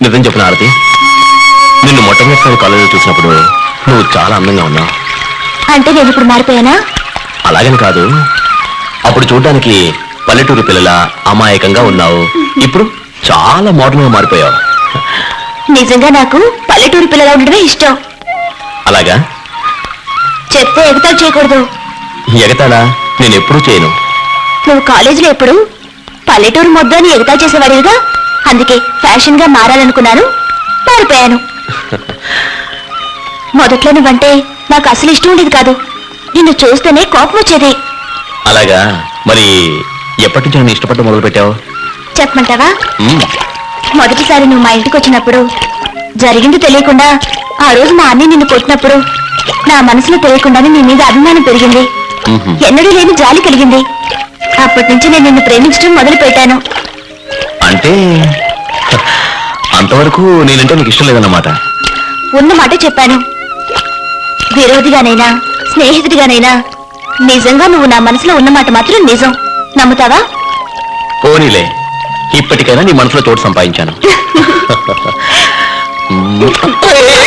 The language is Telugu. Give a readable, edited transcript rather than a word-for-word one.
నిజం చెప్పిన ఆరతి, నిన్ను మొట్టమొదటిసారి కాలేజీలో చూసినప్పుడు నువ్వు చాలా అందంగా ఉన్నావు. అంటే నేను ఇప్పుడు మారిపోయానా? అలాగని కాదు, అప్పుడు చూడ్డానికి పల్లెటూరు పిల్లల అమాయకంగా ఉన్నావు. ఇప్పుడు చాలా మోడర్న్గా మారిపోయావు. నిజంగా నాకు పల్లెటూరు పిల్లలా ఉండడమే ఇష్టం. అలాగా? చెప్తే ఎగతాళి చేయకూడదు. ఎగతాడా? నేను ఎప్పుడూ చేయను. నువ్వు కాలేజీలో ఎప్పుడు పల్లెటూరు మొద్దు అని ఎగతాళి చేసేవాడివిగా, అందుకే ఫ్యాషన్ గా మారాలనుకున్నాను, మారిపోయాను. మొదట్లో నువ్వంటే నాకు అసలు ఇష్టం ఉండేది కాదు. నిన్ను చూస్తేనే కోపం వచ్చేది. అలాగా? మరి ఎప్పటి నుంచి నన్ను ఇష్టపడటం మొదలు పెట్టావు? చెప్పమంటావా? మొదటిసారి నువ్వు మా ఇంటికి వచ్చినప్పుడు జరిగింది తెలియకుండా ఆ రోజు మా అన్నీ నిన్ను కొట్టినప్పుడు నా మనసులో తెలియకుండానే నీ మీద అభిమానం పెరిగింది. ఎన్నడూ లేని జాలి కలిగింది. అప్పటి నుంచి నేను నిన్ను ప్రేమించడం మొదలు పెట్టాను. అంటే అంతవరకు నేనంటే నీకు ఇష్టం లేదన్నమాట. ఉన్న మాట చెప్పాను. విరోధిగానైనా స్నేహితుడిగానైనా నిజంగా నువ్వు నా మనసులో ఉన్నమాట మాత్రం నిజం. నమ్ముతావా? పోనీలే, ఇప్పటికైనా నీ మనసులో చోటు సంపాదించాను. ఏడులే.